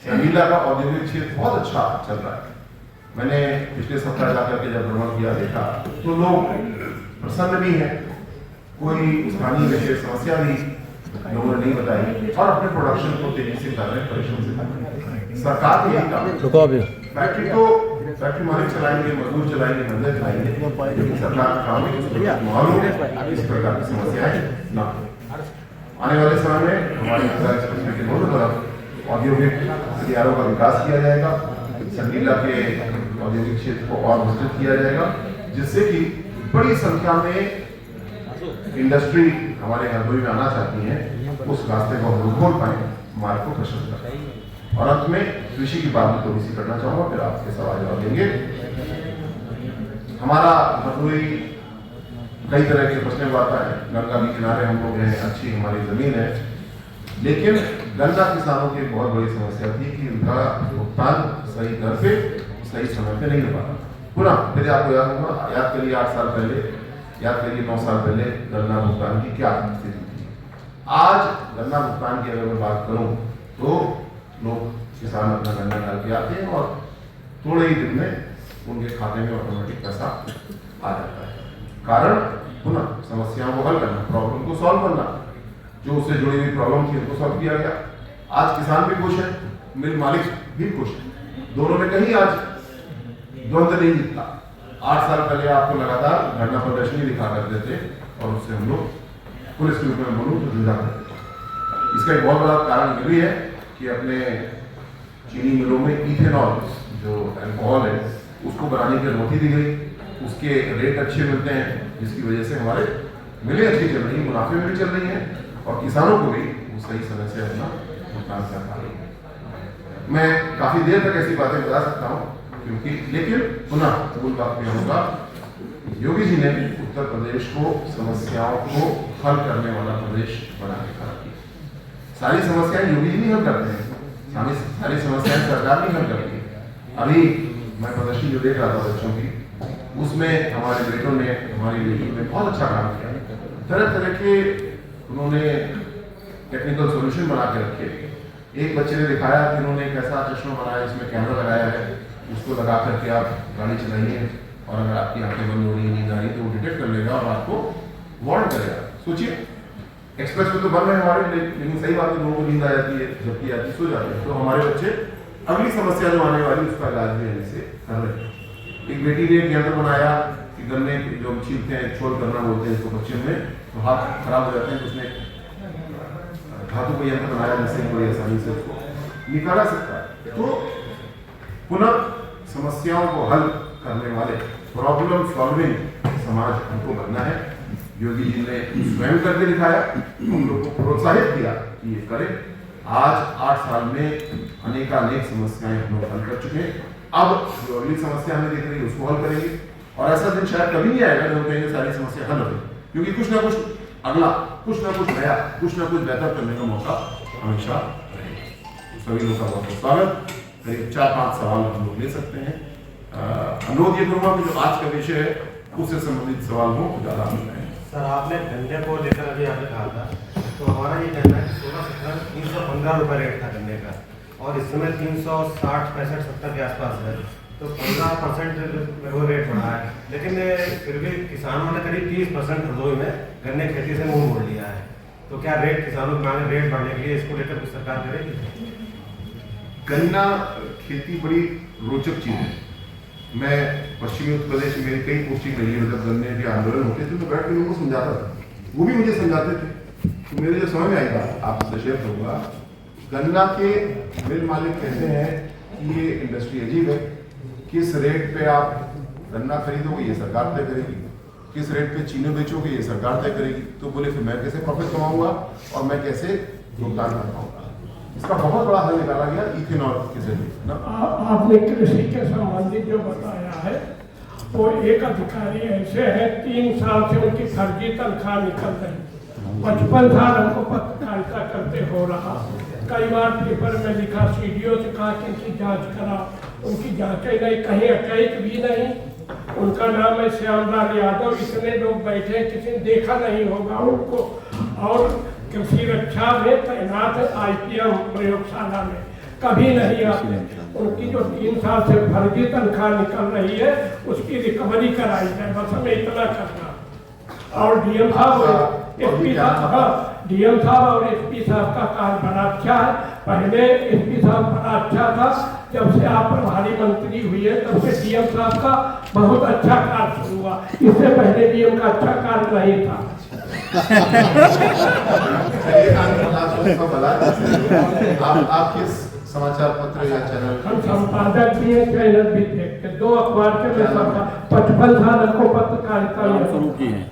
संगीला का औद्योगिक क्षेत्र बहुत अच्छा चल रहा है। मैंने पिछले सप्ताह जाकर के जब भ्रमण किया देखा तो लोग प्रसन्न भी हैं, कोई स्थानीय विशेष समस्या भी लोगों ने नहीं बताई और अपने प्रोडक्शन को तेजी से कर रहे हैं, परिश्रम से कर रहे हैं। सरकार को यही काम, फैक्ट्री तो फैक्ट्री मालिक चलाएंगे, मजदूर चलाएंगे, धंधे चलाएंगे, लेकिन सरकार का काम है माहौल में इस प्रकार की समस्याएं ना हो। आने वाले समय में हमारी गंगा एक्सप्रेसवे के दोनों तरफ औद्योगिक गलियारों का विकास किया जाएगा, संगीला के औद्योगिक क्षेत्र को और विस्तृत किया जाएगा, जिससे कि बड़ी संख्या में इंडस्ट्री हमारे हरदोई में आना चाहती है, उस रास्ते को हम खोल पाए, मार्ग को प्रशस्त कर पाए। और अंत में कृषि की बात थोड़ी सी करना चाहूंगा, फिर आपके सवाल जवाब देंगे। हमारा हरदोई कई तरह के प्रश्न आता है, गंगा के किनारे हम लोग हैं, अच्छी हमारी जमीन है, लेकिन गन्ना किसानों की एक बहुत बड़ी समस्या थी कि उनका भुगतान सही दर पे सही समय पे नहीं हो पाता। पुनः फिर आपको याद करिए 8 साल पहले, याद करिए 9 साल पहले गन्ना भुगतान की क्या स्थिति थी। आज गन्ना भुगतान की अगर मैं बात करूं तो लोग किसान अपना गन्ना डाल के आते हैं और थोड़े ही दिन में उनके खाते में ऑटोमेटिक पैसा आ जाता है। कारण पुनः समस्याओं को हल करना, प्रॉब्लम को सॉल्व करना, जो उससे जुड़ी हुई प्रॉब्लम थी उनको सॉल्व किया गया। आज किसान भी खुश है, मिल मालिक भी खुश है, दोनों में कहीं आज द्वंद्व नहीं दिखता। 8 साल पहले आपको लगातार धरना प्रदर्शनी दिखा करते थे और उससे हम लोग पुलिस के रूप में बोलूँ तो जुदा करते थे। इसका एक बहुत बड़ा कारण ये भी है कि अपने चीनी मिलों में इथेनॉल जो अल्कोहल है उसको बनाने की अनुमति दी गई, उसके रेट अच्छे मिलते हैं, जिसकी वजह से हमारे मिलें अच्छी चल रही है, मुनाफे में भी चल रही हैं और किसानों को भी वो सही समय से अपना भुगतान कर पा रही है। मैं काफी देर तक ऐसी बातें बता सकता हूँ क्योंकि, लेकिन पुनः मूल बात में होगा, योगी जी ने उत्तर प्रदेश को समस्याओं को हल करने वाला प्रदेश बना के खड़ा किया। सारी समस्याएं योगी जी नहीं हल करते हैं, सारी समस्याएं सरकार नहीं हल करती है। अभी मैं प्रदर्शनी जो देख रहा था बच्चों की, उसमें हमारे बेटों ने, हमारी बेटियों ने बहुत अच्छा काम किया। तरह तरह के उन्होंने टेक्निकल सॉल्यूशन बना के रखे। एक बच्चे ने दिखाया कि उन्होंने एक ऐसा चश्मा बनाया जिसमें कैमरा लगाया है, उसको लगा करके आप गाड़ी चलाइए और अगर आपकी आंखें बंद हो रही, नींद आ रही तो वो डिटेक्ट कर लेगा और आपको वार्न करेगा। सोचिए एक्सप्रेस में तो बन रहे हैं हमारे, लेकिन सही बात है, लोगों को नींद आ जाती है, झपकी आती है, सो जाते हैं। तो हमारे बच्चे अगली समस्या जो आने वाली उसका इलाज भी यहीं से कर रहे हैं। एक बेटी ने एक यंत्र बनाया कि गन्ने जो हम छीलते हैं, छोड़ करना बोलते हैं इसको पश्चिम में, तो हाथ खराब हो जाते हैं, तो उसने धातु का यंत्र बनाया जिससे बड़ी आसानी से उसको निकाला सकता है। तो पुनः समस्याओं को हल करने वाले प्रॉब्लम सॉल्विंग समाज हमको बनना है। योगी जी ने स्वयं करके दिखाया, हम लोग को प्रोत्साहित किया कि ये करें। आज 8 साल में अनेकानेक समस्याएं हम लोग हल कर चुके हैं। अब जो अगली समस्या हमें दिख रही है उसको हल करेंगे, और ऐसा दिन शायद कभी नहीं आएगा जब कहेंगे सारी समस्या हल हो गई, क्योंकि कुछ ना कुछ अगला, कुछ ना कुछ नया, कुछ ना कुछ बेहतर करने का मौका हमेशा रहेगा। सभी लोगों का बहुत बहुत स्वागत। करीब 4-5 सवाल हम लोग ले सकते हैं। अनुरोध ये करूँगा कि जो आज का विषय है उससे संबंधित सवाल हो ज़्यादा मिलते हैं। सर, आपने गन्ने को लेकर अभी आपने कहा था, तो हमारा ये कहना है कि 16-17 315 रुपये रेट था गन्ने का, और इस समय 360, 65, 70 के आसपास है, तो 15% वो रेट बढ़ा है। लेकिन फिर भी किसानों ने करीब 30% हरदोई में गन्ने खेती से मुंह मोड़ लिया है। तो क्या रेट किसानों की मांग, रेट बढ़ने के लिए इसको लेकर कुछ सरकार करेगी? गन्ना खेती बड़ी रोचक चीज़ है। मैं पश्चिमी उत्तर प्रदेश में मेरी कई पोस्टिंग रही है, जब गन्ने के आंदोलन होते थे तो बैठ के लोगों को समझाता था, वो भी मुझे समझाते थे। तो मेरे जो समझ में आई बात आपसे शेयर करूँगा। गन्ना के मिल मालिक कहते हैं कि ये इंडस्ट्री अजीब है, किस रेट पे आप गन्ना खरीदोगे ये सरकार तय करेगी, किस रेट पे चीनी बेचोगे ये सरकार तय करेगी। तो बोले फिर मैं कैसे प्रॉफिट कमाऊंगा और मैं कैसे भुगतान कर पाऊंगा। इसका बहुत बड़ा हल निकाला गया इथेनॉल के जरिए। आपने कृषि के संबंधित जो बताया है, वो एक अधिकारी ऐसे हैं 3 साल से उनकी फर्जी तनख्वाह निकल रही, 55 साल हमको पत्रकारिता करते हो रहा। कई बार पेपर में लिखा, सीडीओ से कहा कि इनकी जांच करा, उनकी जांचें नहीं, कहीं अटैच भी नहीं। उनका नाम है श्यामलाल यादव। इतने लोग बैठे, किसी ने देखा नहीं होगा उनको, और कृषि रक्षा में तैनात है IPM प्रयोगशाला में, कभी नहीं आते। उनकी जो 3 साल से फर्जी तनख्वाह निकल रही है उसकी रिकवरी कराई जाए, बस हमें इतना करना। और डीएम साहब, SP साहब, हाँ, डीएम साहब और SP साहब का कार्य बड़ा अच्छा है। पहले SP साहब बड़ा अच्छा था, जब से आप प्रभारी मंत्री हुए तब से डीएम साहब का बहुत अच्छा कार्य शुरू हुआ। इससे पहले डीएम का अच्छा कार्य नहीं था। आप किस समाचार पत्र या चैनल? हम संपादक भी हैं, चैनल भी देखते, 2 अखबार के में 55 साल हमको पत्रकारिता शुरू की है।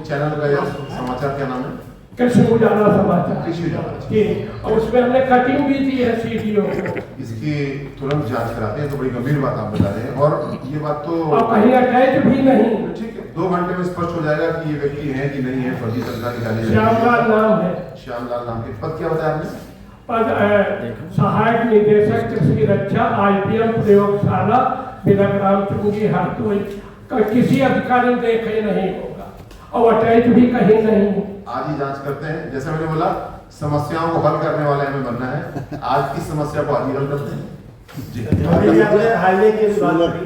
चैनल का या समाचार क्या नाम है? कृषि उजाला समाचार। कृषि उजाला जी, और उसमें हमने कटिंग भी दी है सीडीओ को। इसकी तुरंत जांच कराते हैं। तो बड़ी गंभीर बात आप बता रहे हैं, और ये बात तो और कहीं अटैच भी नहीं। ठीक है, 2 घंटे में स्पष्ट हो जाएगा कि ये व्यक्ति है कि नहीं है। फर्जी तनख्वाह निकाली जाएगी। श्यामलाल नाम है। श्यामलाल नाम के पद क्या बताया आपने? पद सहायक निदेशक कृषि रक्षा IPM प्रयोगशाला बिलग्राम चुंगी हरदोई। किसी अधिकारी ने देखे नहीं होगा, और अटैच भी कहीं नहीं। आज ही जांच करते हैं। जैसे मैंने बोला, समस्याओं को हल करने वाले हमें बनना है। आज की समस्या को आज ही हल करते हैं। जी, हाईवे की बात करी,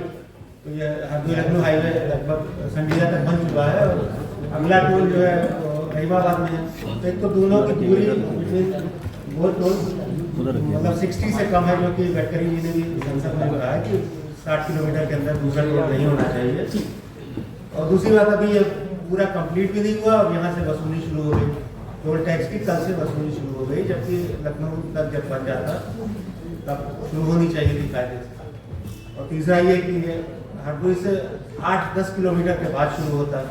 तो ये हरदोई लखनऊ हाईवे लगभग संडीला तक बन चुका है, और अगला टोल जो है रहीमाबाद में है। तो एक तो दोनों की दूरी वो टोल मतलब 60 से कम है, जो कि गडकरी जी ने भी संसद में कहा है कि 60 किलोमीटर के अंदर दूसरा टोल नहीं होना चाहिए। और दूसरी बात, अभी ये पूरा कंप्लीट भी नहीं हुआ, और यहाँ से वसूली शुरू हो गई। टोल टैक्स की कल से वसूली शुरू हो गई, जबकि लखनऊ तक जब बन जाता तब शुरू होनी चाहिए थी कायदे से। और तीसरा ये कि हरदोई से 8-10 किलोमीटर के बाद शुरू होता है।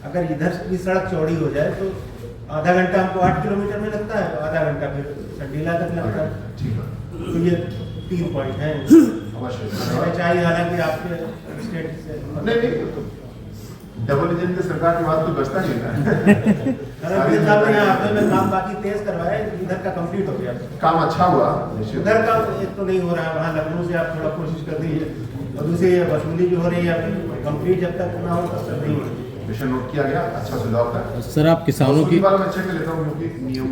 अगर इधर की सड़क चौड़ी हो जाए तो आधा घंटा हमको 8 किलोमीटर में लगता है, आधा घंटा फिर संडीला तक लगता है। ठीक है, तो ये 3 पॉइंट हैं। अवश्य चाहिए हालांकि आपके स्टेट से नहीं, डबल इंजन की सरकार के बाद तो बचता नहीं में काम बाकी तेज करवाए, इधर का कंप्लीट हो गया, काम अच्छा हुआ। उधर का एक तो नहीं हो रहा है, वहाँ लखनऊ से आप थोड़ा कोशिश कर दीजिए, और दूसरी वसूली जो हो रही है कंप्लीट जब तक ना हो तब तक नहीं होगी। मिशन नोट किया गया, अच्छा सुझाव था। सर, आप किसानों की मैं चेक लेता हूँ क्योंकि नियम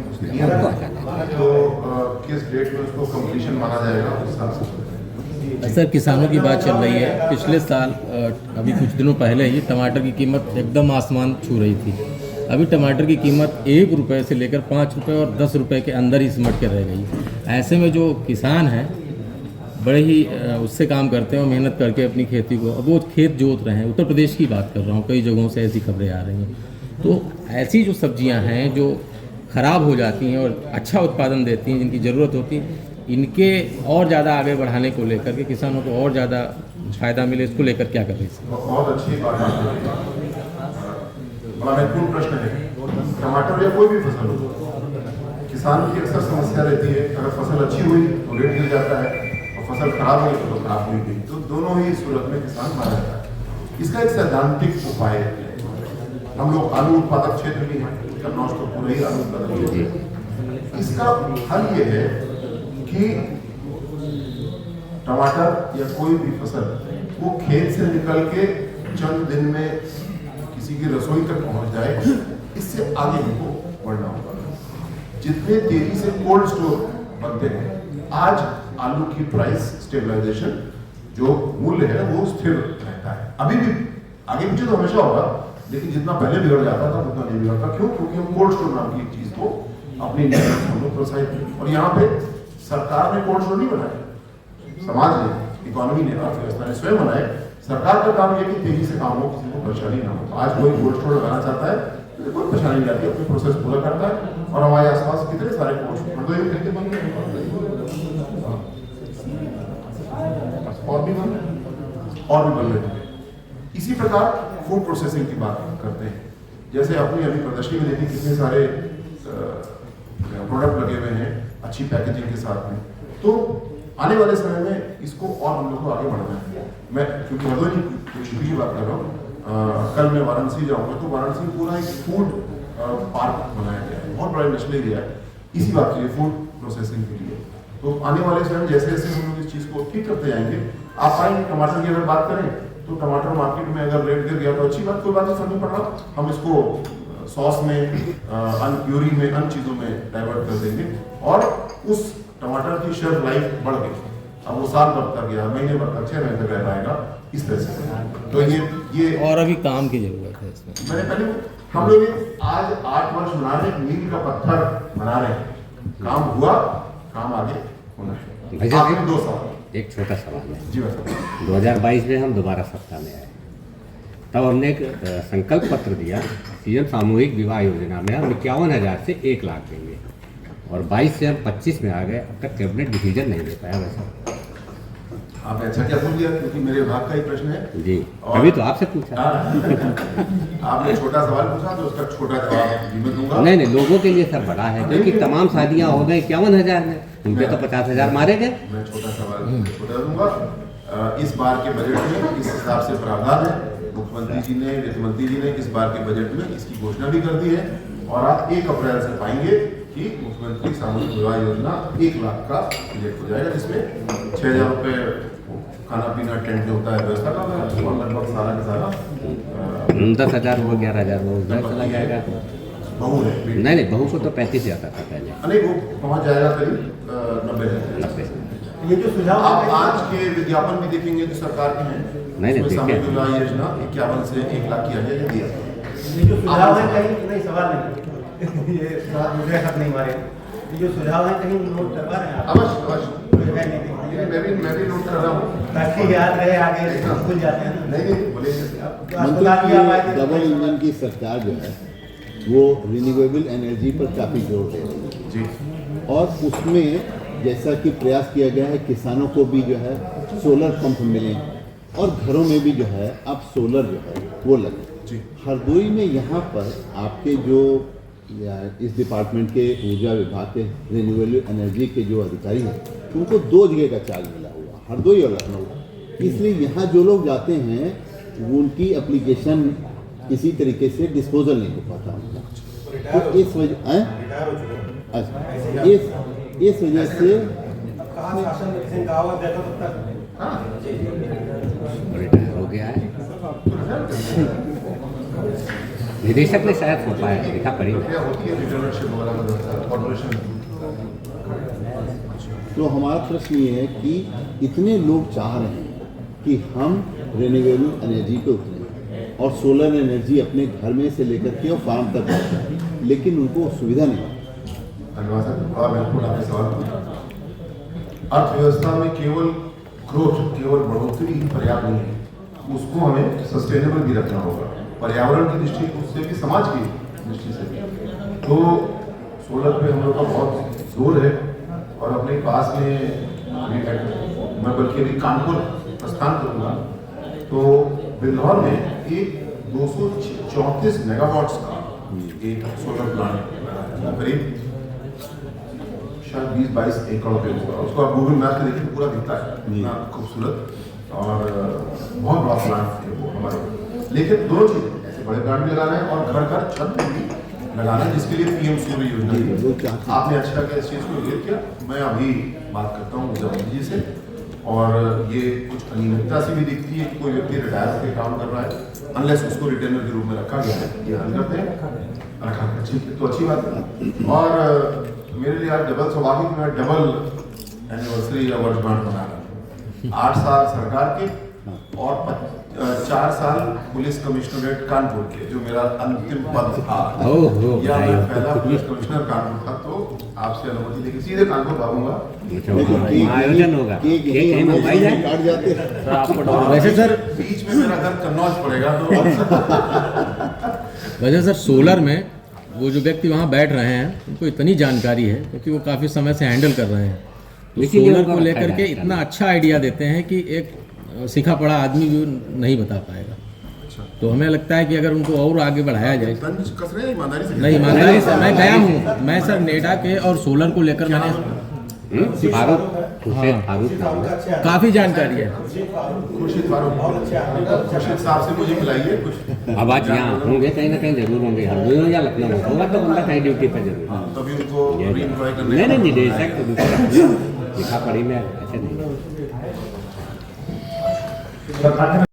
तो किस डेट में उसको कंप्लीशन माना जाएगा उस हिसाब से। सर, किसानों की बात चल रही है। पिछले साल अभी कुछ दिनों पहले ही टमाटर की कीमत एकदम आसमान छू रही थी, अभी टमाटर की कीमत 1 रुपये से लेकर 5 रुपये और 10 रुपये के अंदर ही सिमट के रह गई। ऐसे में जो किसान हैं बड़े ही उससे काम करते हैं और मेहनत करके अपनी खेती को, अब वो खेत जोत रहे हैं। उत्तर प्रदेश की बात कर रहा हूँ, कई जगहों से ऐसी खबरें आ रही हैं। तो ऐसी जो सब्जियां हैं जो ख़राब हो जाती हैं और अच्छा उत्पादन देती हैं, जिनकी ज़रूरत होती है, इनके और ज़्यादा आगे बढ़ाने को लेकर के किसानों को और ज़्यादा फ़ायदा मिले, इसको लेकर क्या कर रही है? बहुत अच्छी बात है। बड़ा महत्वपूर्ण प्रश्न है। टमाटर या कोई भी फसल हो, किसान की अक्सर समस्या रहती है, अगर फसल अच्छी हुई तो रेट गिर जाता है और फसल खराब हुई तो खराब हुई गई, तो दोनों ही सूरत में किसान मारा जाता है। इसका एक सैद्धांतिक उपाय है। हम लोग आलू उत्पादक क्षेत्र भी हैं, कन्नौज तो पूरे ही आलू उत्पादक क्षेत्र है। इसका हल ये है कि टमाटर या कोई भी फसल वो खेत से निकल के चंद दिन में किसी की रसोई तक पहुंच जाए, इससे आगे हमको बढ़ना होगा। जितने तेजी से कोल्ड स्टोर बनते हैं, आज आलू की प्राइस स्टेबलाइजेशन जो मूल्य है वो स्थिर रहता है। अभी भी आगे पीछे तो हमेशा होगा, लेकिन जितना पहले बिगड़ जाता था उतना नहीं बिगड़ता। क्यों? क्योंकि हम कोल्ड स्टोर नाम की चीज को अपनी हम लोग प्रोत्साहित, और यहाँ पे सरकार ने कोल्ड स्टोर नहीं बनाया, समाज ने, इकोनॉमी ने, अर्थव्यवस्था ने स्वयं बनाए। सरकार का काम यह कि तेजी से काम हो, किसी को परेशानी ना हो। आज कोई कोल्ड स्टोर लगाना चाहता है तो कोई परेशानी नहीं आती, अपनी प्रोसेस पूरा करता है। और हमारे आसपास कितने सारे कोल्ड स्टोर बन गए और भी बन रहे हैं। इसी प्रकार फूड प्रोसेसिंग की बात करते हैं। जैसे अपनी अभी प्रदर्शनी में देखिए कितने सारे प्रोडक्ट लगे हुए हैं अच्छी पैकेजिंग के साथ में। तो आने वाले समय में इसको और हम लोग को आगे बढ़ना है। मैं क्योंकि हरदोई की बात कर रहा हूँ, कल मैं वाराणसी जाऊँगा, तो वाराणसी में पूरा एक फूड पार्क बनाया गया है, बहुत बड़ा इंडस्ट्री एरिया है इसी बात के लिए, फूड प्रोसेसिंग के लिए। तो आने वाले समय जैसे जैसे हम लोग इस चीज़ को ठीक करते जाएंगे, आप आएंगे टमाटर की अगर बात करें तो टमाटर मार्केट में अगर रेट गिर गया तो अच्छी बात, कोई बात नहीं, फर्क नहीं पड़ रहा। हम इसको सॉस में, प्यूरी में, अन्य चीज़ों में डाइवर्ट कर देंगे और उस टमाटर की शेल्फ लाइफ बढ़ गई। अब वो साल भर तक या महीने भर तक, 6 महीने तक रह पाएगा इस तरह से। तो ये और अभी काम की जरूरत है इसमें। मैंने पहले हम लोग आज 8 वर्ष बना रहे, मील का पत्थर बना रहे हैं, काम हुआ, काम आगे होना है। आपने 2 सवाल, एक छोटा सवाल है जी बताइए। 2022 में हम दोबारा सत्ता में आए, तब हमने एक संकल्प पत्र दिया, सीएम सामूहिक विवाह योजना में हम 51,000 से 1 लाख देंगे, और 22 से हम 25 में आ गए, अब तक कैबिनेट डिसीजन नहीं ले पाया। वैसा आपने अच्छा क्या पूछ लिया, क्योंकि मेरे विभाग का ही प्रश्न है जी, अभी तो आपसे पूछा। आपने छोटा सवाल पूछा तो उसका छोटा जवाब भी मैं दूंगा। नहीं, लोगों के लिए सर बड़ा है, क्योंकि तमाम शादियां हो गई 51,000 में, उनके तो 50,000 मारे गए। मैं छोटा सवाल छोटा दूंगा। इस बार के बजट में इस हिसाब से प्रावधान है, मुख्यमंत्री जी ने, वित्त मंत्री जी ने इस बार के बजट में इसकी घोषणा भी कर दी है, और आप 1 अप्रैल से पाएंगे कि मुख्यमंत्री सामूहिक विवाह योजना 1 लाख का बजट हो जाएगा, जिसमें 6,000 रुपये खाना पीना टेंट जो होता है व्यवस्था का, और लगभग सारा का सारा 10,000 वो 11,000 वो उधर चला जाएगा। बहू है, नहीं, बहू को तो 35 आता था पहले, नहीं वो पहुंच जाएगा करीब 90,000। ये जो सुझाव आप आज के विज्ञापन भी देखेंगे जो सरकार के हैं, नहीं, उसमें देखे। सामूहिक विवाह योजना 51 से 1 लाख किया गया, दिया। ये जो सुझाव है कहीं नहीं, सवाल नहीं, ये सवाल मुझे हक नहीं मारे, ये जो सुझाव है कहीं नोट करवा रहे हैं आप? अवश्य मैं भी नोट कर रहा हूँ, ताकि याद रहे, आगे भूल जाते हैं ना। नहीं बोलिए आप। अस्पताल भी आप आए थे, डबल इंजन की सरकार जो है वो रिन्यूएबल एनर्जी पर काफ़ी जोर दे रही है जी, और उसमें जैसा कि प्रयास किया गया है, किसानों को भी जो है सोलर पंप मिले और घरों में भी जो है अब सोलर जो है वो लगे। जी। हरदोई में यहाँ पर आपके जो इस डिपार्टमेंट के ऊर्जा विभाग के रिन्यूएबल एनर्जी के जो अधिकारी हैं, उनको 2 जगह का चार्ज मिला हुआ, हरदोई और लखनऊ। इसलिए यहाँ जो लोग जाते हैं उनकी एप्लीकेशन किसी तरीके से डिस्पोजल नहीं हो पाता उनका, तो इस वजह इस वजह से रिटायर हो गया है। निदेशक ने शायद हो पाया, लिखा पड़ी क्या होती है रिटर्नशिप वगैरह का व्यवस्था, कॉर्पोरेशन। तो हमारा प्रश्न ये है कि इतने लोग चाह रहे हैं कि हम रिन्यूएबल एनर्जी पे उतरें, और सोलर एनर्जी अपने घर में से लेकर के और फार्म तक पहुँचाएं, लेकिन उनको सुविधा नहीं है। धन्यवाद सर। और महत्वपूर्ण आपके सवाल पूछा। अर्थव्यवस्था में केवल ग्रोथ, केवल बढ़ोतरी ही पर्याप्त नहीं है, उसको हमें सस्टेनेबल भी रखना होगा, पर्यावरण की दृष्टि से भी, समाज की दृष्टि से भी। तो सोलर पे हम लोग का बहुत जोर है और अपने पास में मैं बल्कि अभी कानपुर प्रस्थान करूँगा तो बिल्हौर में एक 234 मेगावाट्स का एक सोलर प्लांट करीब शायद 20-22 एकड़ पे होगा। उसको आप गूगल मैप पे देखिए तो पूरा दिखता है, इतना खूबसूरत और बहुत बड़ा प्लांट है वो हमारे। लेकिन दोनों चीज़ें, ऐसे बड़े प्लांट भी लगाना है और घर घर छत पे भी लगाना है, जिसके लिए पीएम सूर्य योजना आपने अच्छा किया इस चीज़ को उल्लेख किया। मैं अभी बात करता हूँ जवान जी से, और ये कुछ अनियमितता से भी दिखती है कि कोई व्यक्ति रिटायर होकर काम कर रहा है, अनलेस उसको रिटेनर के रूप में रखा गया है, ये हल करते हैं, रखा गया, ठीक है, तो अच्छी बात है। और मेरे लिए आज डबल सौभाग्य कि मैं डबल एनिवर्सरी या वर्षगांठ मना रहा हूँ। 8 साल सरकार के और 4 साल पुलिस कमिश्नरेट कानपुर के, जो मेरा अंतिम पद था, या मैं पहला पुलिस कमिश्नर कानपुर था। तो आपसे अनुमति लेके सीधे कानपुर भागूंगा। आयोजन होगा, काट जाते हैं। वैसे सर, बीच में मेरा घर कन्नौज पड़ेगा तो वैसे सर सोलर में वो जो व्यक्ति वहाँ बैठ रहे हैं उनको इतनी जानकारी है, क्योंकि वो काफ़ी समय से हैंडल कर रहे हैं, तो सोलर को लेकर के इतना अच्छा आइडिया देते हैं कि एक सीखा पढ़ा आदमी भी नहीं बता पाएगा। तो हमें लगता है कि अगर उनको और आगे बढ़ाया जाए। कस रहे हैं ईमानदारी से? नहीं, ईमानदारी से मैं गया हूँ, मैं सर नेडा के और सोलर को लेकर मैंने काफ़ी जानकारी है। खुर्शीद साहब से मुझे मिलाइए कुछ। अब आज यहाँ होंगे, कहीं ना कहीं जरूर होंगे, हरदोई या लखनऊ होगा तो बंदा कहीं ड्यूटी पर जरूर। तभी उनको रीएम्प्लॉय करने नहीं नहीं, निदेशक तो दूसरा लिखा पढ़ी में ऐसे नहीं।